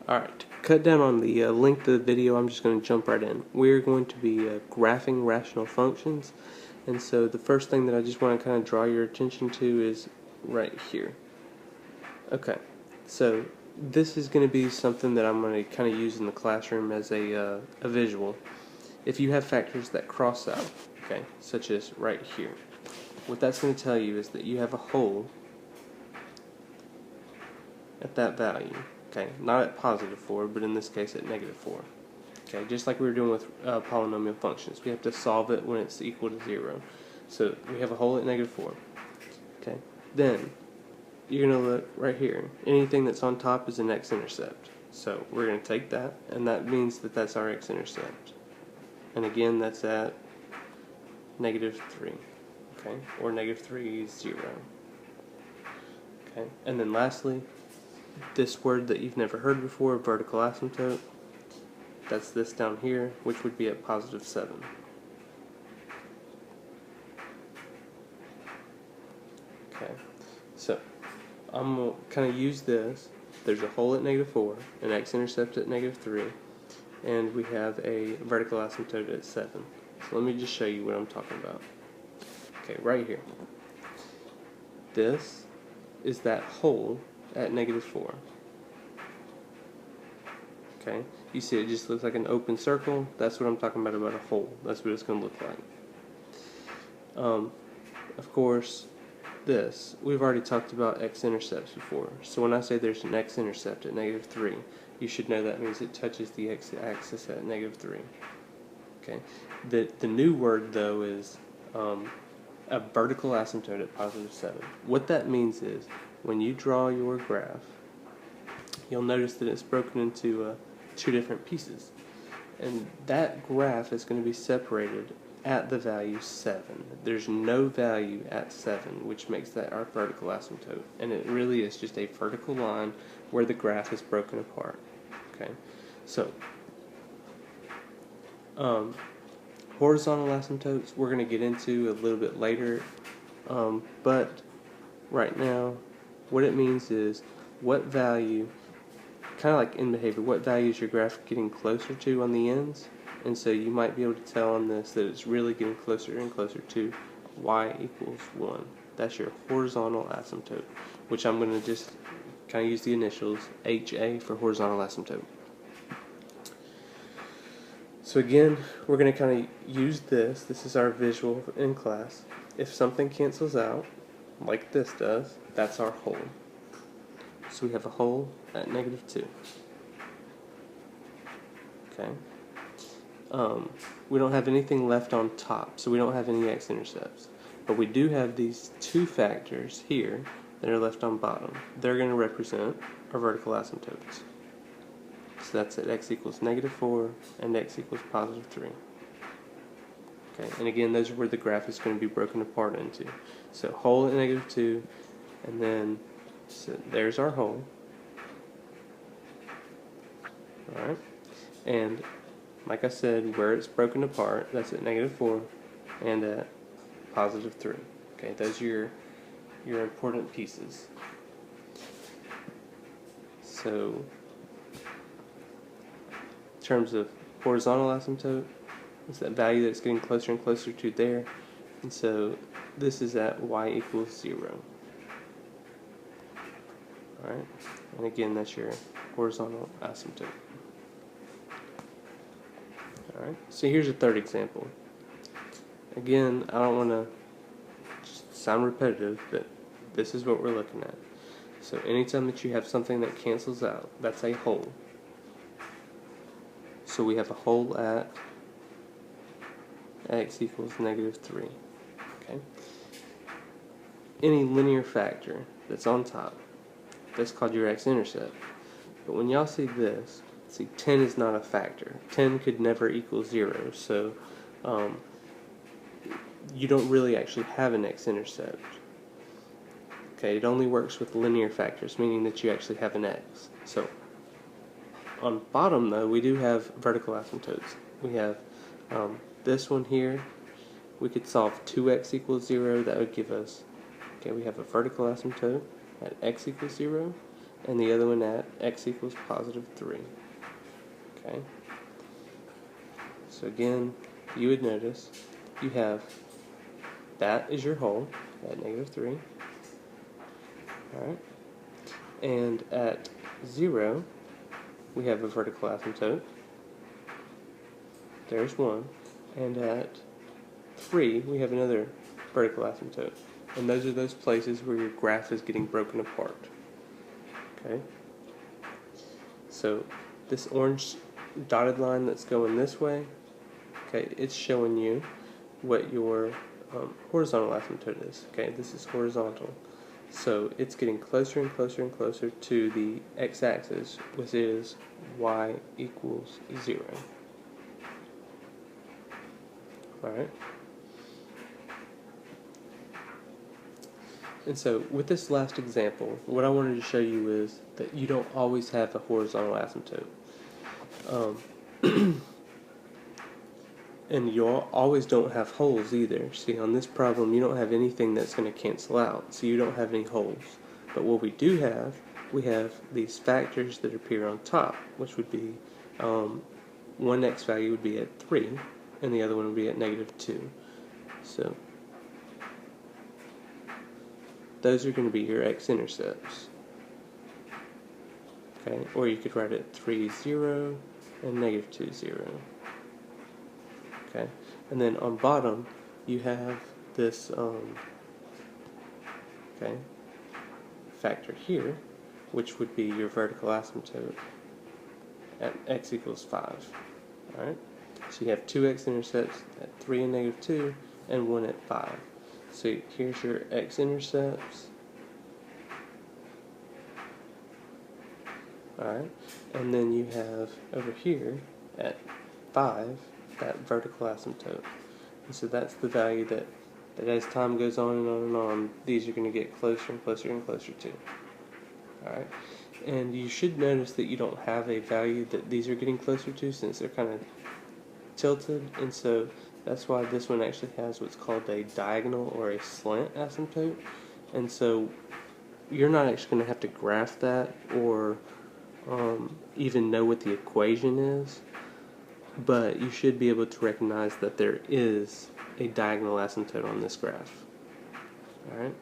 Alright, to cut down on the length of the video, I'm just going to jump right in. We're going to be graphing rational functions, and so the first thing that I just want to kind of draw your attention to is right here. Okay, so this is going to be something that I'm going to kind of use in the classroom as a visual. If you have factors that cross out, okay, such as right here, what that's going to tell you is that you have a hole at that value. Okay, not at positive 4, but in this case at negative 4. Okay, just like we were doing with polynomial functions, we have to solve it when it's equal to 0. So we have a hole at negative 4. Okay, then you're going to look right here. Anything that's on top is an x-intercept. So we're going to take that, and that means that that's our x-intercept. And again, that's at negative 3. Okay, or negative 3 is 0. Okay, and then lastly, this word that you've never heard before, vertical asymptote, that's this down here, which would be at positive 7. Okay, so I'm going to kind of use this. There's a hole at negative 4, an x-intercept at negative 3, and we have a vertical asymptote at 7. So let me just show you what I'm talking about. Okay, right here. This is that hole at negative 4. Okay, you see it just looks like an open circle. That's what I'm talking about a hole. That's what it's going to look like. Of course, this, we've already talked about x-intercepts before. So when I say there's an x-intercept at negative 3, you should know that means it touches the x-axis at negative 3. Okay, the new word though is a vertical asymptote at positive 7. What that means is when you draw your graph, you'll notice that it's broken into two different pieces, and that graph is going to be separated at the value 7. There's no value at 7, which makes that our vertical asymptote, and it really is just a vertical line where the graph is broken apart. Okay, so horizontal asymptotes we're going to get into a little bit later, but right now what it means is what value, kind of like in behavior, what value is your graph getting closer to on the ends, and so you might be able to tell on this that it's really getting closer and closer to y equals 1. That's your horizontal asymptote, which I'm going to just kind of use the initials HA for horizontal asymptote. So again, we're going to kind of use this. This is our visual in class. If something cancels out, like this does, that's our hole. So we have a hole at negative 2. Okay. We don't have anything left on top, so we don't have any x-intercepts. But we do have these two factors here that are left on bottom. They're going to represent our vertical asymptotes. So that's at x equals negative 4 and x equals positive 3. Okay, and again, those are where the graph is going to be broken apart into. So hole at negative 2, and then so there's our hole. Alright, and like I said, where it's broken apart, that's at negative 4 and at positive 3. Okay, those are your important pieces. So in terms of horizontal asymptote, it's that value that's getting closer and closer to there, and so this is at y equals 0. Alright, and again, that's your horizontal asymptote. Alright, so here's a third example. Again, I don't want to sound repetitive, but this is what we're looking at. So anytime that you have something that cancels out, that's a hole. So we have a hole at x equals negative 3. Okay. Any linear factor that's on top, that's called your x-intercept. But when y'all see this, see 10 is not a factor. 10 could never equal 0, so you don't really actually have an x-intercept. Okay, it only works with linear factors, meaning that you actually have an x. So on bottom though, we do have vertical asymptotes. We have this one here. We could solve 2x equals 0. That would give us, okay, we have a vertical asymptote at x equals 0, and the other one at x equals positive 3. Okay? So again, you would notice you have that is your hole at negative 3. Alright? And at 0, we have a vertical asymptote. There's one. And at 3, we have another vertical asymptote. And those are those places where your graph is getting broken apart. Okay? So this orange dotted line that's going this way, okay, it's showing you what your horizontal asymptote is. Okay, this is horizontal. So it's getting closer and closer and closer to the x-axis, which is y equals 0. Alright? And so with this last example, what I wanted to show you is that you don't always have a horizontal asymptote. And you always don't have holes either. See, on this problem, you don't have anything that's going to cancel out, so you don't have any holes. But what we do have, we have these factors that appear on top, which would be one x value would be at 3, and the other one would be at negative 2. So those are going to be your x-intercepts. Okay, or you could write it 3, 0, and negative 2, 0. Okay, and then on bottom you have this factor here, which would be your vertical asymptote at x equals 5. Alright, so you have two x-intercepts at 3 and negative 2, and one at 5. So here's your x-intercepts. Alright, and then you have over here at 5 that vertical asymptote. And so that's the value that as time goes on and on and on, these are going to get closer and closer and closer to. Alright, and you should notice that you don't have a value that these are getting closer to, since they're kind of tilted, and so that's why this one actually has what's called a diagonal or a slant asymptote. And so you're not actually going to have to graph that or even know what the equation is, but you should be able to recognize that there is a diagonal asymptote on this graph. Alright?